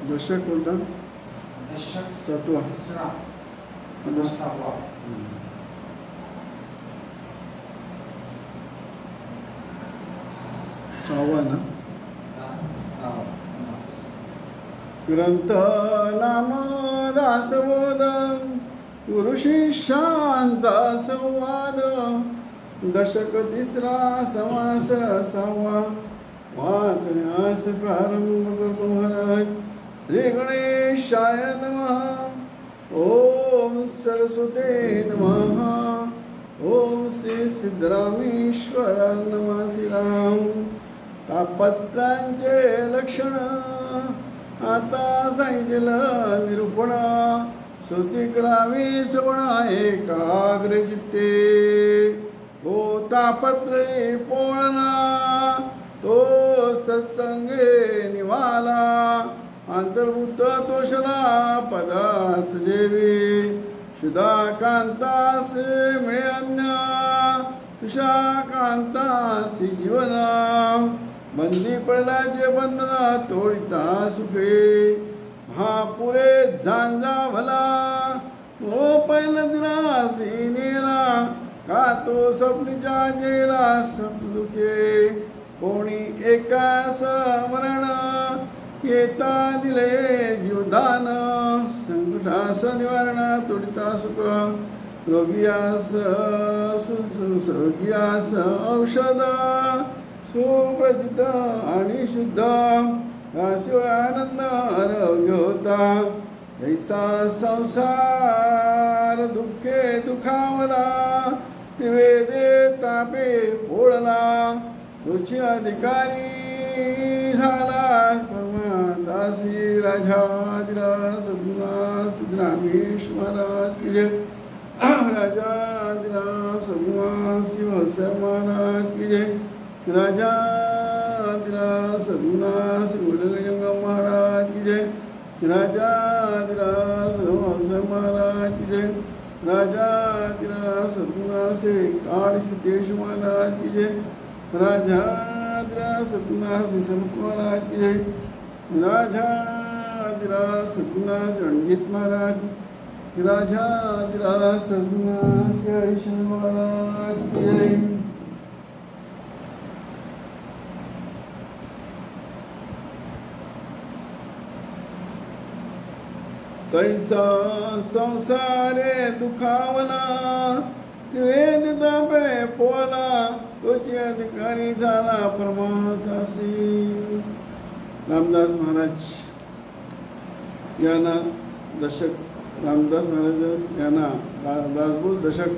दशक कोणता? दशक सत्वा. सहावा. सहावा ना. ग्रंथ नाम दासबोध गुरु शिष्यांचा संवाद. दशक तिसरा समास सहावा. वाचण्यास प्रारंभ करतो महाराज. श्री गणेशाय नमः. ओम सरस्वते नमः. ओम श्री सिद्धरामेश्वर नमः. श्रीराम. तापत्रांचे लक्षण आता सांगितलं निरूपण. श्रुती करावी श्रवण एकाग्र चित्ते. हो तापत्रे पोळला तो सत्संगे निवाला. अंतर्भूत तोषला पदार्थ जेवी. शुदा कांतास मिळे अन्य तुषा कांतासी जीवना. बंदी पडल्याचे बंधना तोडिता सुखे. महापुरे झांजा भला तो पहिला दिलासी नेला. का तो स्वप्नीच्या गेला सपदुखे. कोणी एका समरण येता दिले जीवदान. संकटास निवारण तोडिता सुख. रोगियास सुगियास औषध सुप्रचित आणि शुद्ध. शिवाय आनंद आरोग्य होता. ऐसा संसार दुःखे दुखावला. त्रिवेदे तापे पोळला. तुझी अधिकारी झाला परमातासी. राजाधिराज सद्गुणा सिद्धरामेश महाराज की जय. राजाधिराज सद्गुणा शिवसाहेब महाराज की जय. राजाधिराज सद्गुणा श्री गुरुलिंगम महाराज की जय. राजाधिराज शिवसाहेब महाराज की जय. राजाधिराज सद्गुणा श्री काळ सिद्धेश महाराज की जय. राजाधिराज सद्गुणा श्री संत महाराज की जय. राजाधिराज सद्गुणा श्री रणजीत महाराज. राजाधिराज सद्गुणा श्री हरिशंकर महाराज की जय. तैसा संसारे दुखावला. वेद दाबे पोला तोची अधिकारी झाला परमार्थासी. रामदास महाराज यांना दशक रामदास महाराज यांना दासबोध दशक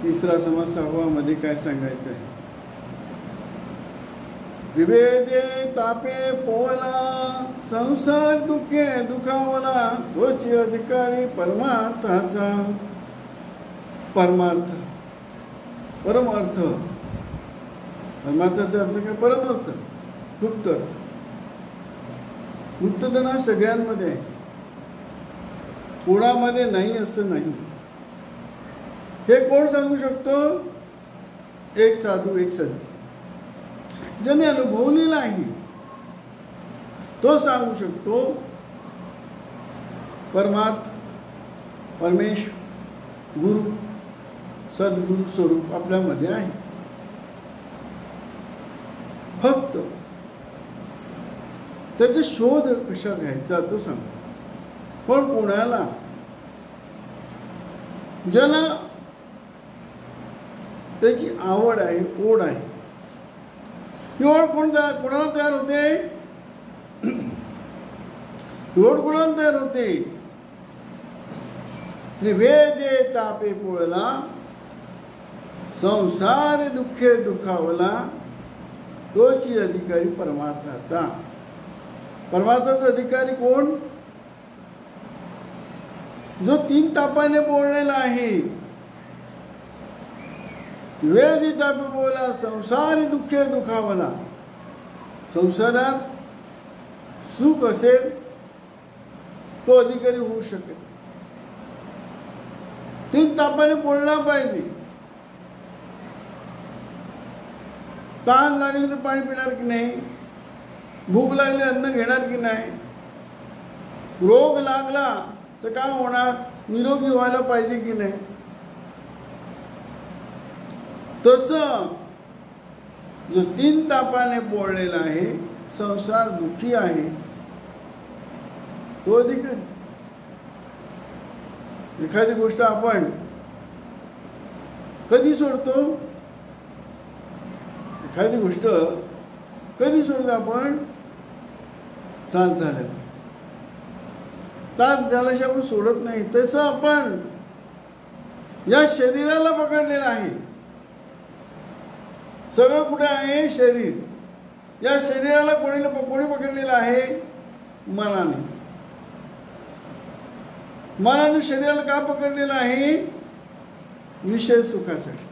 तिसरा समास सहावामध्ये काय सांगायचं आहे. विवेदे तापे पोला संसार दुःखे दुखावला. तोची अधिकारी परमार्थाचा. परमार्थ परमार्थ. परमार्थाचा अर्थ काय? परमार्थ गुप्त अर्थ. गुप्तधना सगळ्यांमध्ये आहे. कोणामध्ये नाही असं नाही. हे कोण सांगू शकतो? एक साधू एक संत ज्याने अनुभवलेला आहे तो सांगू शकतो. परमार्थ परमेश गुरु सद्गुरु स्वरूप आपल्यामध्ये आहे. फक्त त्याचा शोध कशा घ्यायचा तो सांगतो. पण कोणाला ज्याला त्याची आवड आहे ओढ आहे. ही ओढ कोणाला तयार होते? ही ओढ कोणाला तयार होते? त्रिवेदे तापे पोळला संसार दुःखे दुखावला. तोची अधिकारी परमार्थाचा. परमार्थाचा अधिकारी कोण? जो तीन तापाने बोललेला आहे. त्रिवेदी तापे पोळला संसारी दुःखे दुखावला. संसारात सुख असेल तो अधिकारी होऊ शकेल. तीन तापाने बोलला पाहिजे. तहान लागली तर पाणी पिणार की नाही? भूक लागली अन्न घेणार की नाही? रोग लागला तर काय होणार, निरोगी व्हायला पाहिजे की नाही. तसं जो 3 तापाने पोळलेला आहे, संसार दुःखी आहे, तो अधिकारी. एखादी गोष्ट आपण कधी सोडतो, एखादी गोष्ट कधी सोडतो आपण, त्रास झाल्यावर. त्रास झाल्याशिवाय आपण सोडत नाही. तसं आपण या शरीराला पकडलेलं आहे. सगळं कुठे आहे, शरीर. या शरीराला कोणी पकडलेलं आहे, मनाने. मनाने शरीराला का पकडलेलं आहे, विषय सुखासाठी.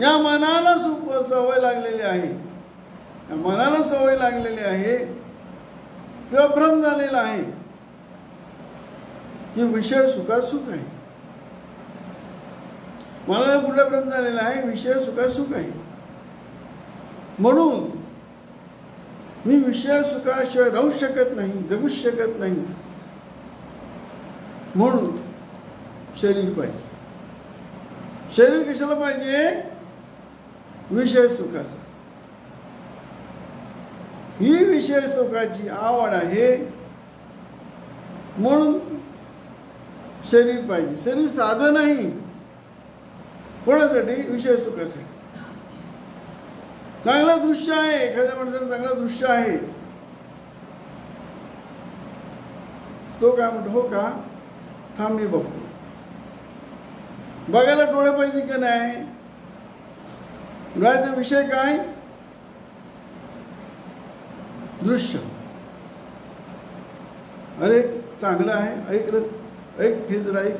या मनाला सवय लागलेली आहे, या मनाला सवय लागलेली आहे किंवा भ्रम झालेला आहे की विषय सुखात सुख आहे. मनाला कुठला भ्रम झालेला आहे, विषय सुखात सुख आहे. म्हणून मी विषय सुखाशिवाय राहू शकत नाही, जगूच शकत नाही. म्हणून शरीर पाहिजे. शरीर कशाला पाहिजे, विषय सुखाचा. ही विषय सुखाची आवड आहे म्हणून शरीर पाहिजे. शरीर साधं नाही. कोणासाठी, विषय सुखासाठी. चांगलं दृश्य आहे, एखाद्या माणसाला चांगलं दृश्य आहे, तो काय म्हणतो, हो का, थांब मी बघतो. बघायला डोळे पाहिजे की नाही. डोळ्याचा विषय काय, दृश्य. अरे चांगलं आहे, ऐकलं, ऐक, हे जरा ऐक.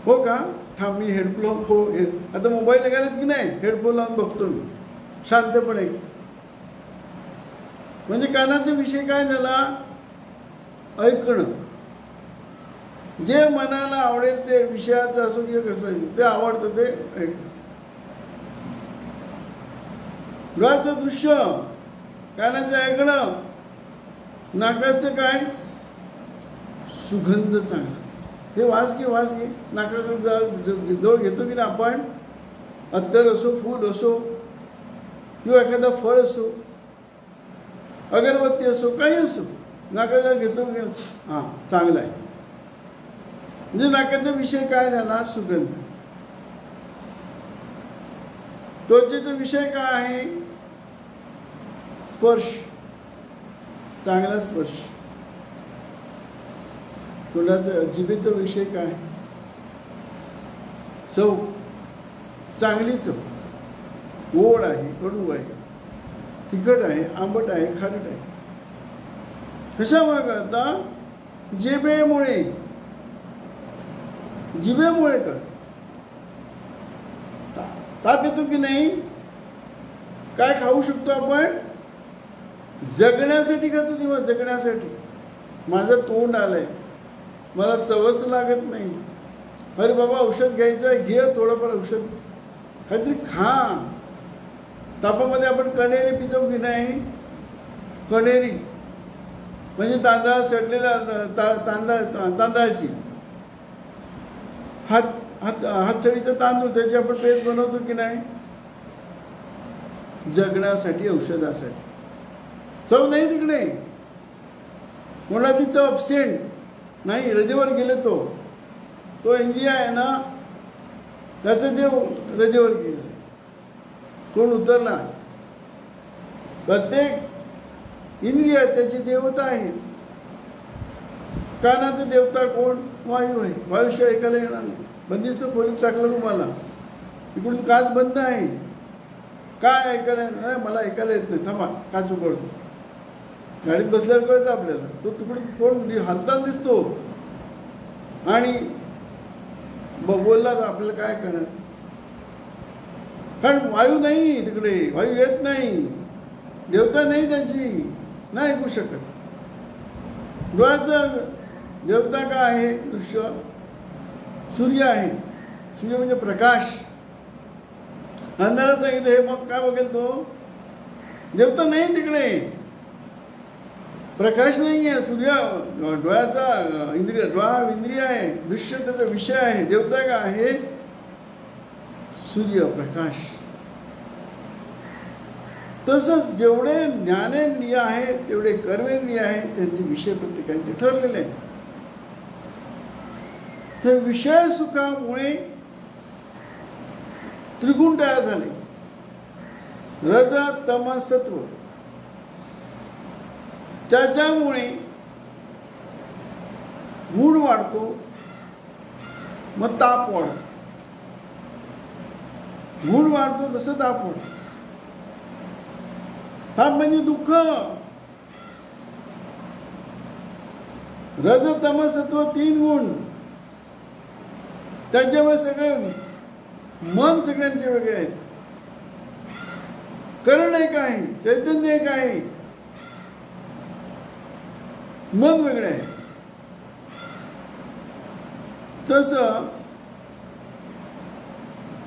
हो का, थांब मी हेडफोन आता मोबाईल निघालेत की नाही, हेडफोन लावून बघतो मी, शांतपणे ऐकतो. म्हणजे कानाचा विषय काय झाला, ऐकणं. जे मनाला आवडेल ते, विषयाचं असो किंवा कसं ते आवडतं ते ऐकणं. डोळ्याचं दृश्य, कानाचं ऐकणं, नाकाचं काय, सुगंध चांगला. हे वास घे. नाकाकडे जवळ घेतो की नाही आपण, अत्तर असो, फूल असो किंवा एखादा फळ असो, अगरबत्ती असो, काही असो, नाकाजवळ घेतो की हां चांगला आहे. म्हणजे नाकाचा विषय काय झाला, सुगंध. त्वचेचा विषय काय आहे, स्पर्श, चांगला स्पर्श. तोंडाचा जिभेचा विषय काय, चव, चांगली चव. गोड आहे, कडू आहे, तिखट आहे, आंबट आहे, खारट आहे. कशामुळे कळतं, जिभेमुळे कळतं. ताप येतो की नाही, काय खाऊ शकतो आपण, जगण्यासाठी खातो. तेव्हा जगण्यासाठी. माझं तोंड आलंय, मला चवच लागत नाही. अरे बाबा औषध घ्यायचं आहे, घे थोडंफार औषध, काहीतरी खा. तापामध्ये आपण कणेरी पितो की नाही, कणेरी म्हणजे तांदळा सडलेला तांदळाची हातसडीचा तांदूळ, त्याची आपण पेस्ट बनवतो की नाही, जगण्यासाठी, औषधासाठी. चव नाही तिकडे, कोणाची चव अब्सेंट नाही. रजेवर गेले तो इंडिया आहे ना, त्याचा देव रजेवर गेले, कोण उतरला आहे. प्रत्येक इंद्रिय त्याची देवता आहे. कानाचा देवता कोण, वायू आहे. वायूशिवाय ऐकायला येणार नाही. बंदिस्त खोलीत टाकलं तुम्हाला, इकडून काच बंद आहे, काय ऐकायला येणार, मला ऐकायला येत नाही, थांबा काच उघडतो. गाडीत बसल्यावर कळतं आपल्याला, तो तिकडून कोण हालताच दिसतो आणि बोलला तर आपल्याला काय करणार, कारण वायू नाही तिकडे, वायू येत नाही, देवता नाही त्याची, नाही ऐकू शकत. डोळ्याचं देवता काय आहे, दृश्य, सूर्य आहे. सूर्य म्हणजे प्रकाश. अंधारात सांगितलं हे मग काय बघेल तो, देवता नाही तिकडे. प्रकाश नाही आहे, सूर्य डोळ्याचा इंद्रिय, डोळा इंद्रिय आहे, दृश्य त्याचा विषय आहे. देवता का आहे? सूर्य प्रकाश. तसंच जेवढे ज्ञानेंद्रिय आहेत तेवढे कर्मेंद्रिय आहेत, त्यांचे विषय प्रत्येकाचे ठरलेले आहेत. ते विषय सुखामुळे त्रिगुण तयार झाले, रज तम सत्व. त्याच्यामुळे गुण वाढतो, मग ताप वाढतो. गुण वाढतो तसं ताप वाढतो. ताप म्हणजे दुःख. रज तम सत्व 3 गुण. त्याच्यामुळे सगळे मन सगळ्यांचे वेगळे आहेत. करण एक आहे, चैतन्य एक आहे, मन वेगळे आहे. तसं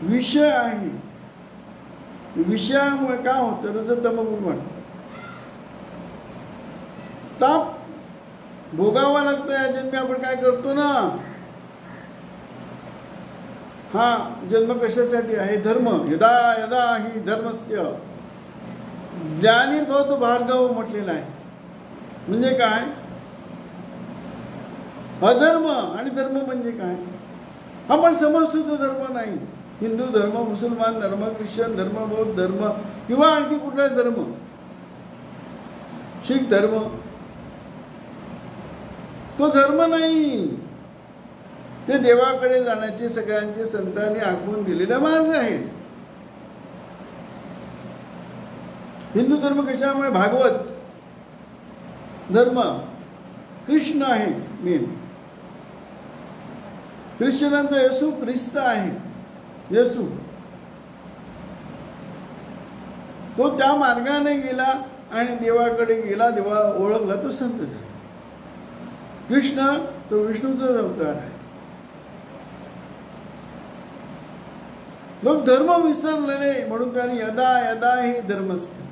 विषय आहे. विषयामुळे काय होतं? रजतमगुण वाढतं. ताप भोगावा लागतं. या जन्मी आपण काय करतो ना, हा जन्म कशासाठी आहे? धर्म. यदा यदा ही धर्मस्य ज्ञानीर्भवतो भार्गव म्हटलेला आहे. म्हणजे काय? अधर्म आणि धर्म म्हणजे काय? आपण समजतो तो धर्म नाही. हिंदू धर्म, मुसलमान धर्म, ख्रिश्चन धर्म, बौद्ध धर्म किंवा आणखी कुठला धर्म, शीख धर्म, तो धर्म नाही. ते देवाकडे जाण्याचे सगळ्यांचे संतांनी आखून दिलेले मार्ग आहेत. हिंदू धर्म कशामुळे? भागवत धर्म, कृष्ण आहे मेन. ख्रिश्चनांचा येशू ख्रिस्त आहे. येशू तो त्या मार्गाने गेला आणि देवाकडे गेला, देवा ओळखला, तो संत झाला. कृष्ण तो विष्णूचाच अवतार आहे. लोक धर्म विसरलेले म्हणून त्यांनी यदा यदा ही धर्मस्य.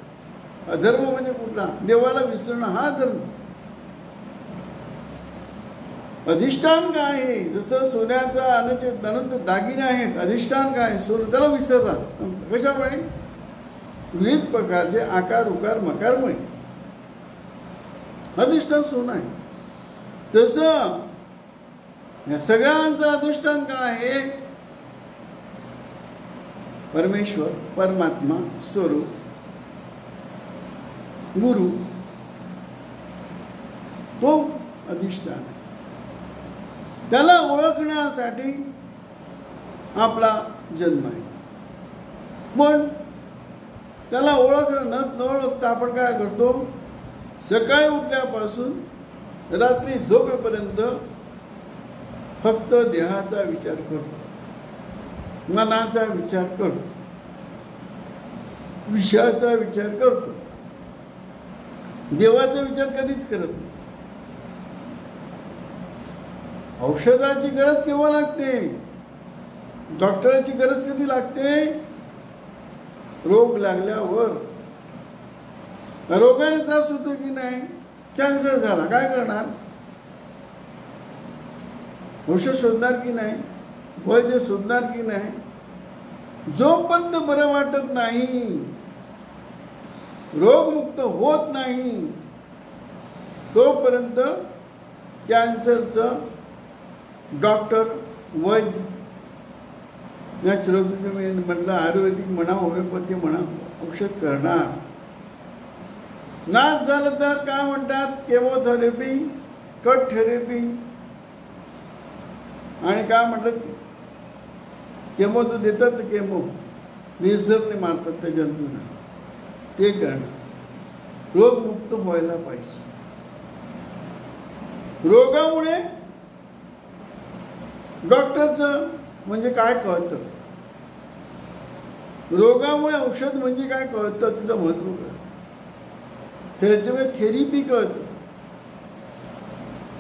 अधर्म म्हणजे कुठला? देवाला विसरणं हा धर्म. अधिष्ठान काय आहे? जसं सोन्याचा अनंत दागिने आहेत, अधिष्ठान काय? सोनं. त्याला विसरलाच. कशामुळे? विविध प्रकारचे आकार उकार मकारमुळे. अधिष्ठान सोनं आहे. तसं या सगळ्यांचं अधिष्ठान काय आहे? परमेश्वर, परमात्मा, स्वरूप, गुरु, तो अधिष्ठान आहे. त्याला ओळखण्यासाठी आपला जन्म आहे. पण त्याला न ओळखता आपण काय करतो? सकाळी उठल्यापासून रात्री झोपेपर्यंत फक्त देहाचा विचार करतो, मनाचा विचार करतो, विषयाचा विचार करतो. देवाचा विचार कधीच करत नाही. औषधाची गरज केव्हा लागते? डॉक्टरांची गरज कधी लागते? रोग लागल्यावर. रोगाने त्रास होतो की नाही? कॅन्सर झाला, काय करणार? औषध शोधणार की नाही? वैद्य शोधणार की नाही? जोपर्यंत बरं वाटत नाही, रोगमुक्त होत नाही, तोपर्यंत कॅन्सरचं डॉक्टर, वैद्य, नॅचरोपॅथी म्हटलं, आयुर्वेदिक म्हणा, होमिओपॅथी म्हणा, औषध करणार. नाच झालं तर काय म्हणतात? केमोथेरपी, कट थेरपी, आणि काय म्हणतात? केमो तर देतात, केमो लेझरने मारतात त्या जंतूंना, ते करणं. रोगमुक्त व्हायला पाहिजे. रोगामुळे डॉक्टरचं म्हणजे काय कळतं, रोगामुळे औषध म्हणजे काय कळतं, तिचं महत्त्व कळतं. त्याच्यामुळे थेरपी कळतं.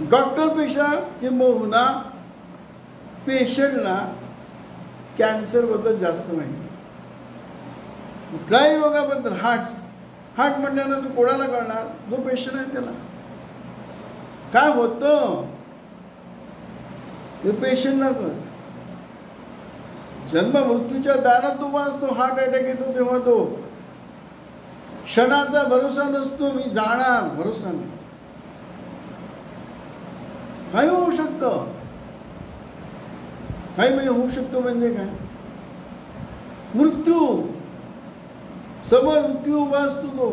डॉक्टरपेक्षा किंबहुना पेशंटला कॅन्सरबद्दल जास्त माहिती. कुठल्याही रोगाबद्दल, हार्ट म्हटल्यानंतर कोणाला कळणार? जो पेशंट आहे त्याला. काय होतं ते पेशंटला कळत. जन्म मृत्यूच्या दारात उभा असतो, हार्ट अटॅक येतो तेव्हा तो क्षणाचा भरोसा नसतो. मी जाणार, भरोसा नाही. काही होऊ शकतं. काही म्हणजे होऊ शकतो म्हणजे काय? मृत्यू, समोर मृत्यू उभा असतो तो.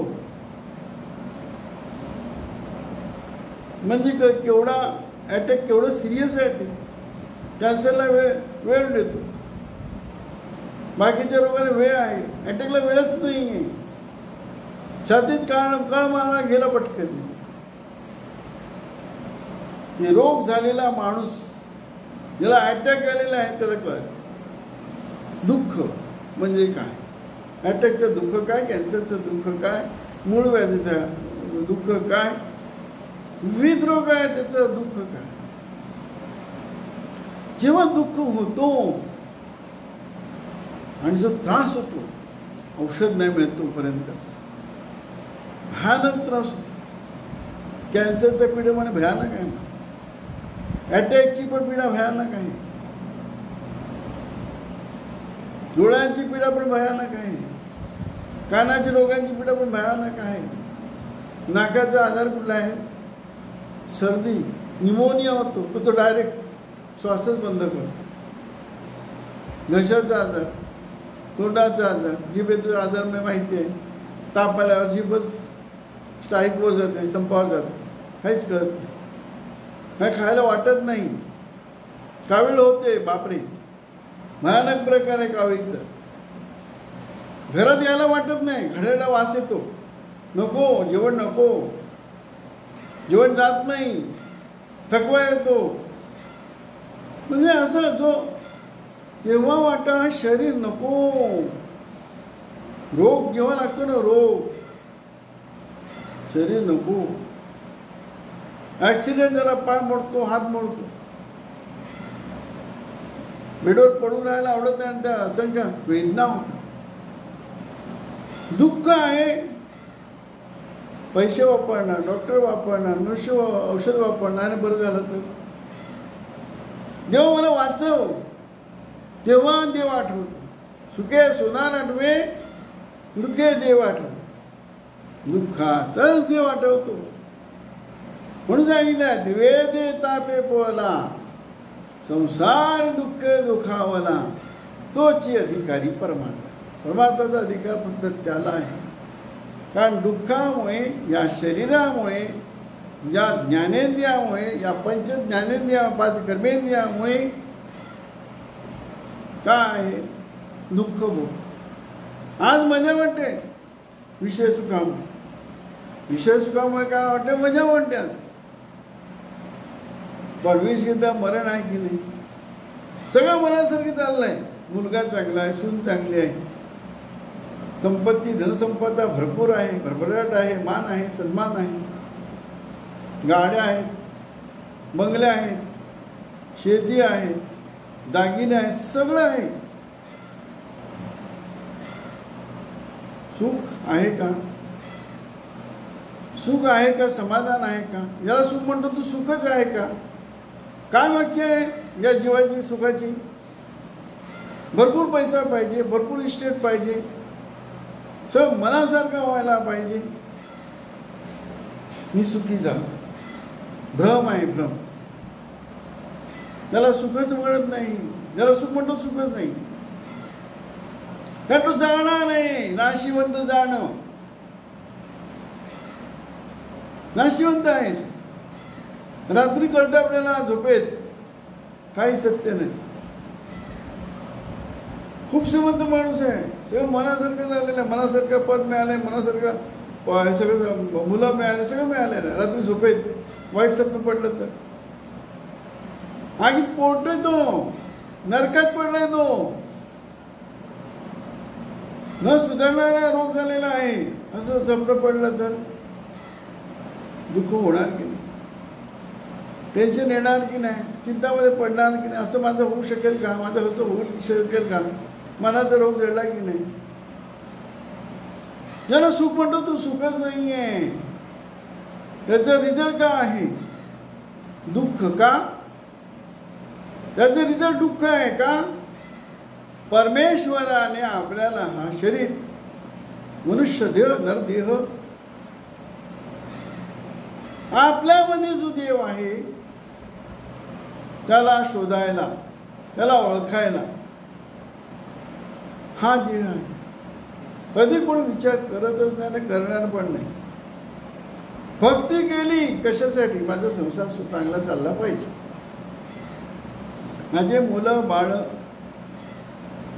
म्हणजे केवढा अटॅक केवढं सिरियस आहे ते. कॅन्सरला वेळ देतो, बाकीच्या रोगाला वेळ आहे, अटॅकला वेळच नाही आहे. छातीत कळ मारला गेला पटकन. हे रोग झालेला माणूस ज्याला अटॅक आलेला आहे त्याला कळत दुःख म्हणजे काय, अटॅकचं दुःख काय, कॅन्सरचं दुःख काय, मूळ व्याधीचं दुःख काय, विविध रोग आहे त्याचं दुःख काय. जेव्हा दुःख होतो आणि जो त्रास होतो, औषध नाही मिळत तोपर्यंत भयानक त्रास होतो. कॅन्सरच्या पीडेमध्ये भयानक आहे, अटॅकची पण पीडा भयानक आहे, डोळ्यांची पीडा पण भयानक आहे, कानाची रोगांची पीडा पण भयानक आहे. नाकाचा आजार कुठला आहे? सर्दी, निमोनिया होतो तो डायरेक्ट श्वासच बंद करतो. घशाचा आजार, तोंडाचा आजार, जिभेचा आजार मला माहिती आहे. ताप आल्यावर जिभच स्ट्राईकवर जाते, संपावर जाते, काहीच कळत नाही, काय खायला वाटत नाही, कावीळ होते. बापरे, भयानक प्रकार आहे कावीळीचा. घरात यायला वाटत नाही, घड्याळा वास येतो, नको जेवण, नको जेवण जात नाही, थकवा येतो. म्हणजे असं जो तेव्हा वाटा शरीर नको. रोग जेव्हा लागतो ना, रोग, शरीर नको. ॲक्सिडेंट झाला, पाय मोडतो, हात मोडतो, बेडवर पडून राहायला आवडत नाही आणि त्या असंख्य वेदना होतात. दुःख आहे, पैसे वापरणार, डॉक्टर वापरणार, मनुष्य औषध वापरणार आणि बरं झालं तर देव मला वाचव, तेव्हा देव आठवतो. सुखे सोनार आठवे, दुःखे देव आठव. दुःखातच देव आठवतो. म्हणून सांगितलं, द्वेदे तापे पोळला, संसार दुःख दुखावला, तोची अधिकारी परमार्थ. परमार्थाचा अधिकार फक्त त्याला आहे. कारण दुःखामुळे, या शरीरामुळे, या ज्ञानेंद्रियामुळे, या पंचज्ञानेंद्रिया, 5 कर्मेंद्रियामुळे काय आहे, दुःख भोगतो. आज मजा वाटते विषय सुखामुळे. विषय सुखामुळे काय वाटते, मजा वाटते. आज पण विष घेता मरण आहे की नाही? सगळं मनासारखं चाललंय. मुलगा चांगला आहे, सून चांगली आहे, संपत्ती धनसंपदा भरपूर आहे, भरभराट आहे, मान आहे, सन्मान आहे, गाड्या आहेत, बंगल्या आहेत, शेती आहे, दागिने आहेत, सगळं आहे. सुख आहे का? सुख आहे का? समाधान आहे का? याला सुख म्हणतो, तू सुखच आहे का? काय वाक्य आहे या जीवाची सुखाची? भरपूर पैसा पाहिजे, भरपूर इस्टेट पाहिजे, सगळं मनासारखं व्हायला पाहिजे, मी सुखी झालो. भ्रम आहे, भ्रम. त्याला सुखच म्हणत नाही. ज्याला सुख म्हणतो सुखच नाही. कारण तो जाणार आहे, नाशिवंत जाणं. नाशिवंत आहेस. रात्री कळतं आपल्याला झोपेत, काही सत्य नाही. खूप श्रीमंत माणूस आहे, सगळं मनासारखं झालेलं आहे, मनासारखं पद मिळालंय, मनासारखं सगळं मुलं मिळाले, सगळं मिळालेलं आहे. रात्री झोपेत वाईट स्वप्न पडलं तर आगीत पोळतोय तो, नरकात पडलाय तो, न सुधारणारा रोग झालेला आहे. असं स्वप्न पडलं तर दुःख होणार की नाही? टेन्शन येणार की नाही? चिंतामध्ये पडणार की नाही? असं माझं होऊ शकेल का? माझं असं होऊ शकेल का? मनाचा रोग जडला की नाही? ज्याला सुख म्हणतो तो सुखच नाही आहे. त्याचा रिझल्ट काय आहे? दुःख का? त्याचं रिझल्ट दुःख आहे का? परमेश्वराने आपल्याला हा शरीर, मनुष्य देह, नरदेह, आपल्यामध्ये जो देव आहे त्याला शोधायला, त्याला ओळखायला हा देह आहे. कधी कोण विचार करतच नाही आणि करणार पण नाही. भक्ती केली कशासाठी? माझा संसार चांगला चालला पाहिजे, माझे मुलं बाळ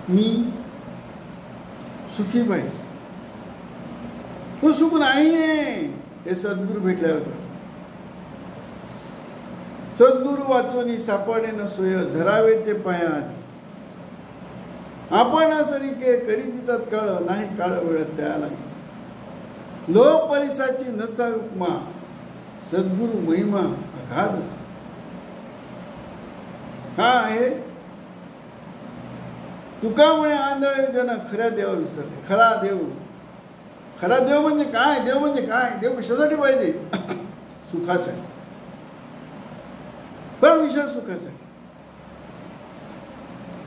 मी सुखी पाहिजे. तो सुख नाही आहे हे सद्गुरू भेटल्यावर कळतं. सद्गुरू वाचोनी सापडे न सोय, धरावे ते पाया आधी. आपण सरिके करी तत्काळ, नाही काळ वेळत त्याला. लोक परिसाची नसता उपमा, सद्गुरू महिमा अगाध. हा आहे तुका म्हणे आंधळे जन खऱ्या देवा विसरले. खरा देव, खरा देव म्हणजे काय? देव म्हणजे काय? देव कशासाठी पाहिजे? सुखासाठी. पण विषय सुखासाठी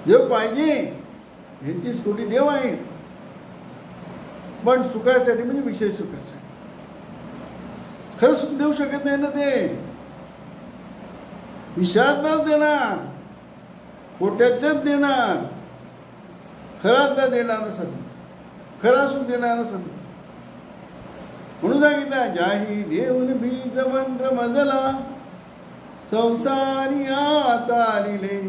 देव पाहिजे. 33 कोटी देव आहेत, पण सुखासाठी म्हणजे विषय सुखासाठी. खरं सुख देऊ शकत नाही ना ते. विषयातलाच देणार, कोट्यातल्याच देणार, खरातला देणार नसत, खरा सुख देणार नसत. म्हणून सांगितलं जाही देऊन बीज मंत्र मजला, संसारी आता आलिले,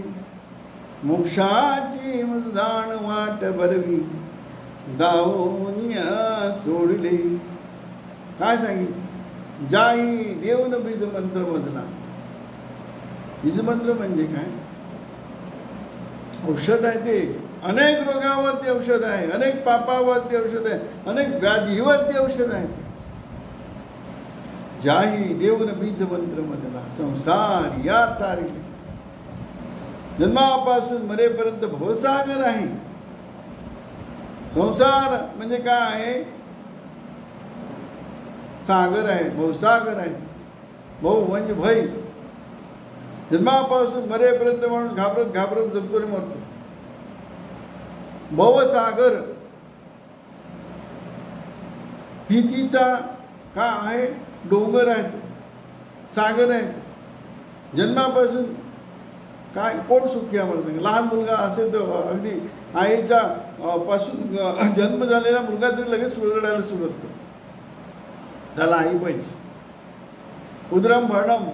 मोक्षाची जाण वाट बरवी, दावोनिया सोडले. काय सांगितलं? जाही देऊन बीज मंत्र मजला. बीजमंत्र म्हणजे काय? औषध आहे ते. अनेक रोगावरती औषध आहे, अनेक पापावरती औषध आहे, अनेक व्याधीवरती औषध आहे. जाही देऊन बीज मंत्र मजला, संसार या तारिले. जन्मापासून मरेपर्यंत भवसागर आहे. संसार म्हणजे काय आहे? सागर आहे, भवसागर आहे. भव म्हणजे भय. जन्मापासून मरेपर्यंत माणूस घाबरत घाबरत जगतो आणि मरतो. भवसागर भीतीचा का आहे? डोंगर आहे, सागर आहे. जन्मापासून काय पोट सुखी आम्हाला सांगा. लहान मुलगा असेल तर अगदी आईच्या पासून जन्म झालेला मुलगा तरी लगेच रडायला सुरुवात करतो. त्याला आई पाहिजे. उदरम भरणम.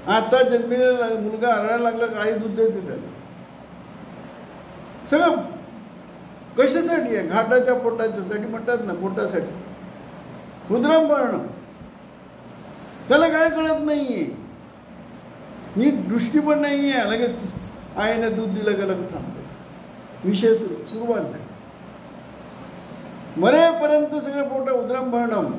आता जन्मलेला मुलगा रडायला लागला का आई दूध देते त्याला. सगळं कशासाठी आहे? घाटाच्या पोटाच्यासाठी म्हणतात ना, पोटासाठी. उदरम भरणं. त्याला काय कळत नाहीये, नीट दृष्टी पण नाही आहे. लगेच आईने दूध दिलं का लगेच थांबते. विषय सुरुवात झाली. मरेपर्यंत सगळं पोट उदरम भरणं.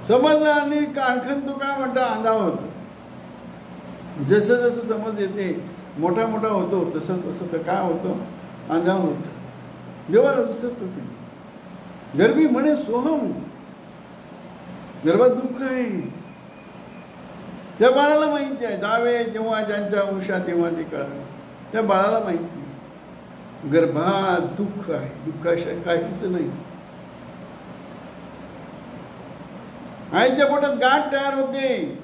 समजलं आणि आणखीन तो काय म्हणता आंधळा होतो. जसं जसं समज येते, मोठा मोठा होतो, तसं तसं तर काय होतं? आंधळा होत जातो. देवाला विसरतो की नाही. गर्भी म्हणे सोहम. गर्भात दुःख आहे. त्या बाळाला माहिती आहे. जावे जेव्हा ज्यांच्या उषा तेव्हा ते कळावे. त्या बाळाला माहिती आहे गर्भात दुःख आहे. दुःखाशिवाय काहीच नाही. आईच्या पोटात गाठ तयार होते.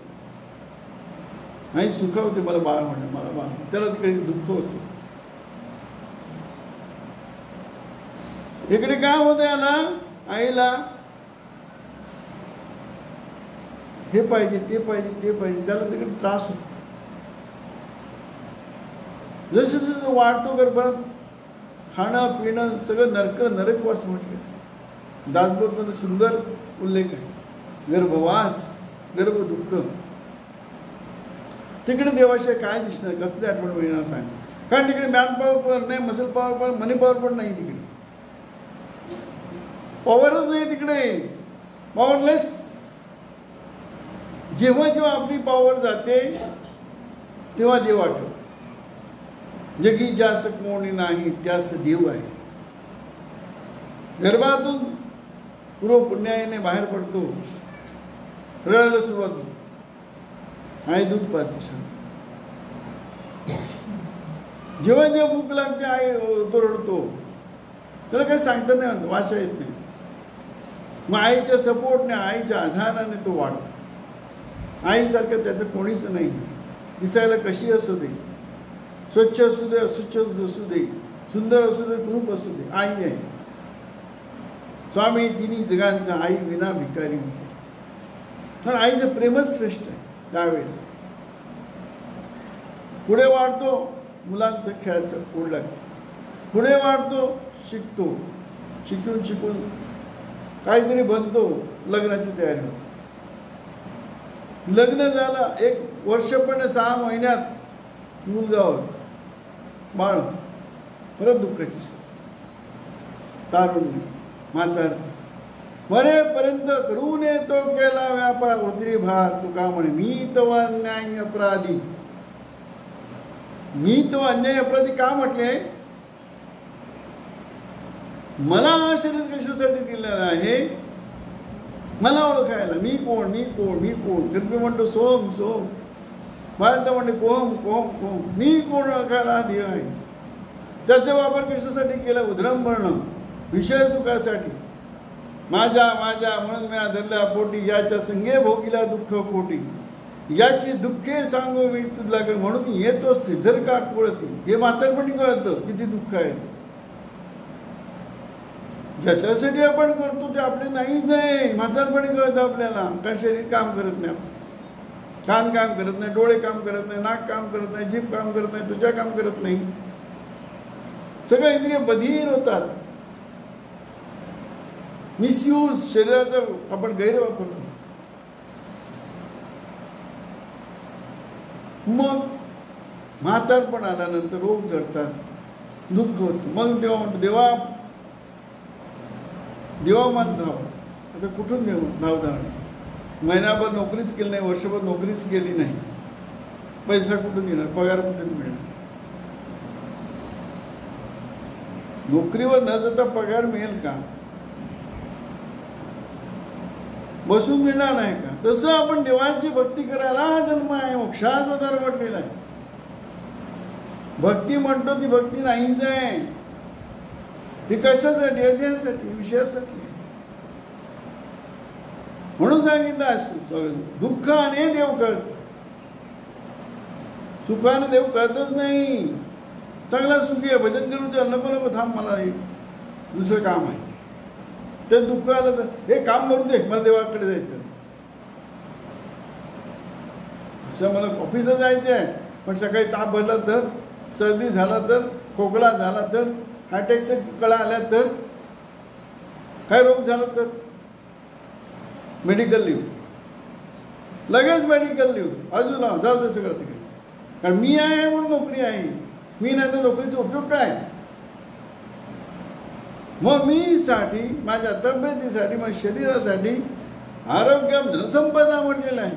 आई सुखावते, मला बाळ होणार, मला बाळ. त्याला तिकडे दुःख होतं. इकडे काय होतं याला? आईला हे पाहिजे, ते पाहिजे, ते पाहिजे. त्याला तिकडे त्रास होतो. जसं जसं वाढतो गर्भात, खाणं पिणं सगळं नरकवास म्हटलं. दासबोधमध्ये सुंदर उल्लेख आहे. गर्भवास, गर्भदुःख. तिकडे देवाशिवाय काय दिसणार? कसली आठवण मिळणार सांग? कारण तिकडे मॅन पॉवर पण नाही, मसल पॉवर पण, मनी पॉवर पण नाही. तिकडे पॉवरच नाही. तिकडे पॉवरलेस. जेव्हा जेव्हा आपली पॉवर जाते तेव्हा देव आठवतो. जगी ज्यास कोणी नाही त्यास देव आहे. गर्भातून पूर्व पुण्याने बाहेर पडतो, रडायला सुरुवात होती. आई दूध पाजते शांत. जेव्हा जेव्हा भूक लागते आई तो रडतो, त्याला काही सांगता नाही, वाचा येत नाही. मग आईच्या सपोर्टने, आईच्या आधाराने तो वाढतो. आईसारखं त्याचं कोणीच नाही. दिसायला कशी असू दे, स्वच्छ असू दे, अस्वच्छ असू दे, सुंदर असू दे, कुरूप असू दे, आई आहे. स्वामी तिन्ही जगांचा आई विना भिकारी. पण आईचं प्रेमच श्रेष्ठ आहे. त्यावेळेला पुढे वाढतो, मुलांचं खेळाचं ओढ लागतं. पुढे वाढतो, शिकतो, शिकून काहीतरी बनतो, लग्नाची तयारी होते. लग्न झालं, 1 वर्ष पण 6 महिन्यात मुलगा होतो, बाळ. परत दुःखाची तारुण्य, म्हातार मरेपर्यंत करून येतो केला व्यापार उतरी भार. तुका म्हणे मी तवा अन्याय अपराधी. मी तो अन्याय अपराधी का म्हटले? मला हा शरीर कशासाठी दिलेलं आहे? मला ओळखायला. मी कोण, मी कोण, मी कोण. गणपती म्हणतो सोम सोम, भारत म्हणते कोहम कोहम कोहम. मी कोण ओळखायला हा ध्येय आहे. त्याचा वापर कशासाठी केला? उधरंभरणं, विषय सुखासाठी. माझ्या माझ्या म्हणून म्या धरल्या पोटी, याच्या संगे भोगिला दुःख कोटी. याची दुःखे सांगू मी तुला, म्हणून येतो श्रीधर का कुळती. हे म्हातारपणी कळतं किती दुःख आहे. ज्याच्यासाठी आपण करतो ते आपले नाहीच आहे. म्हातारपणी कळतं आपल्याला, कारण शरीर काम करत नाही. कान काम करत नाही, डोळे काम करत नाही, नाक काम करत नाही, जीभ काम करत नाही, त्वचा काम करत नाही. सगळे इंद्रिय बधीर होतात. मिसयूज, शरीराचा आपण गैरवापर करतो. मग म्हातारपण आल्यानंतर रोग जडतात, दुःख होतं. मग देवा म्हणतो देवा मला धावत. आता कुठून धावणार? महिनाभर नोकरीच केली नाही, वर्षभर नोकरीच केली नाही, पैसा कुठून येणार? पगार कुठून मिळणार? नोकरीवर न जाता पगार मिळेल का? बसून मिळणार नाही का? तसं आपण देवांची भक्ती करायला हा जन्म आहे, मोक्षाचा दार वाटलेला आहे. भक्ती म्हणतो ती भक्ती नाहीच आहे. ती कशासाठी? अध्यायासाठी, विषयासाठी आहे. म्हणून सांगितलं दुःखाने देव कळत, सुखाने देव कळतच नाही. चांगला सुखी आहे, भजन करून नको नको थांब, मला दुसरं काम आहे. ते दुःख आलं तर हे काम करू दे, मला देवाकडे जायचं. तसं मला ऑफिसला जायचं आहे, पण सकाळी ताप भरला तर, सर्दी झाला तर, खोकला झाला तर, हार्टअटॅकचे कळा आल्या तर, काय रोग झाला तर मेडिकल लिव्ह, लगेच मेडिकल लिव्ह, बाजूला जाऊ दे सगळं तिकडे. कारण मी आहे म्हणून नोकरी आहे. मी नाही तर नोकरीचा उपयोग काय? मग मीसाठी, माझ्या तब्येतीसाठी, माझ्या शरीरासाठी आरोग्यम धनसंपदा म्हटलेलं आहे.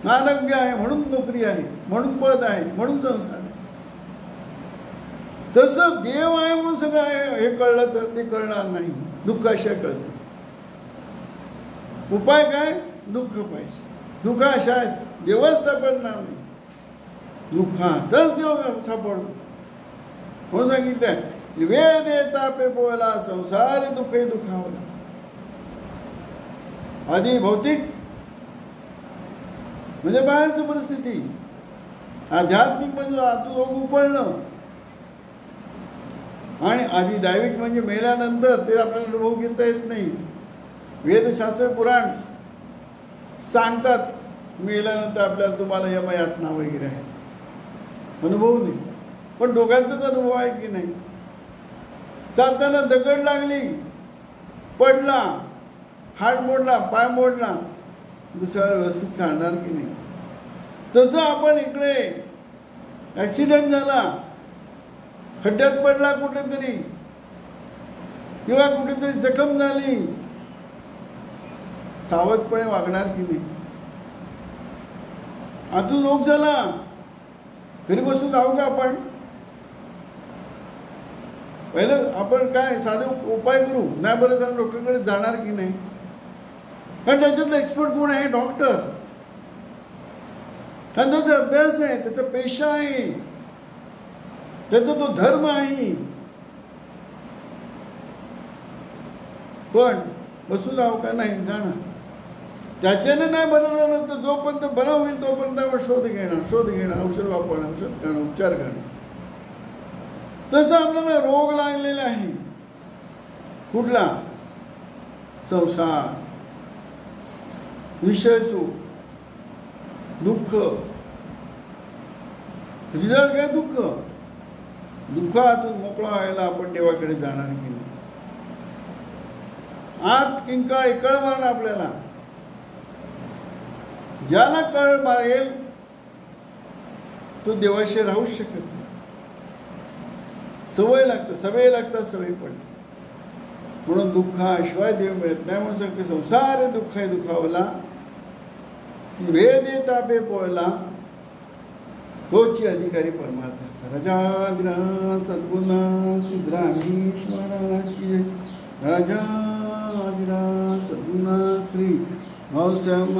आरोग्य आहे म्हणून नोकरी आहे, म्हणून पद आहे, म्हणून संसार आहे. तसं देव आहे म्हणून सगळं आहे हे कळलं तर ते कळणार नाही. दुःखाशिवाय कळत नाही. उपाय काय? दुःख पाहिजे. दुःखाशिवाय देवच सापडणार नाही. दुःखातच देव सापडतो. म्हणून सांगितलंय वेळ देता पे पोला संसारी दुःखही दुखावला. आधी भौतिक म्हणजे बाहेरची परिस्थिती, आध्यात्मिक म्हणजे आतून रोग उपळणं, आणि आधी दैविक म्हणजे मेल्यानंतर ते आपल्याला अनुभव घेता येत नाही. वेदशास्त्र पुराण सांगतात मेल्यानंतर आपल्याला तुम्हाला यमयातना वगैरे आहे, अनुभव नाही. पण दोघांचाच अनुभव आहे की नाही? चालताना दगड लागली, पडला, हात मोडला, पाय मोडला, दुसऱ्या व्यवस्थित चालणार की नाही? तसं आपण इकडे ॲक्सिडेंट झाला, खड्ड्यात पडला कुठेतरी, किंवा कुठेतरी जखम झाली, सावधपणे वागणार की नाही? आतून रोग झाला, घरी बसून राहू का आपण? पहिलं आपण काय साधे उपाय करू, नाही बरं झालं डॉक्टरकडे जाणार की नाही? कारण त्याच्यातलं एक्सपर्ट कोण आहे? डॉक्टर. त्याचा अभ्यास आहे, त्याचा पेशा आहे, त्याचा तो धर्म आहे. पण बसू राहू का नाही जाणार. त्याच्याने नाही बरं झालं तर जोपर्यंत बरा होईल तोपर्यंत आपण शोध घेणार, औषध वापरणं, औषध करणं, उपचार करणं. तसं आपल्याला रोग लागलेला आहे. कुठला? संसार, विषय सुख, दुःख. रिझल्ट काय? दुःख. दुःखातून मोकळा व्हायला आपण देवाकडे जाणार की नाही? आत किंकाळी कळ मारणं आपल्याला. ज्याला कळ मारेल तो देवाशी राहूच शकत नाही. सवय लागतात, सवय पडली. म्हणून दुःखाशिवाय देव मिळत नाही. म्हणून सांगते संसार दुःख दुखावला, वेदे तापे पोळला, तोची अधिकारी परमार्थाचा. राजा सद्गुणा सुद्रामीश्वरा की राजा सद्गुणा श्री मौसम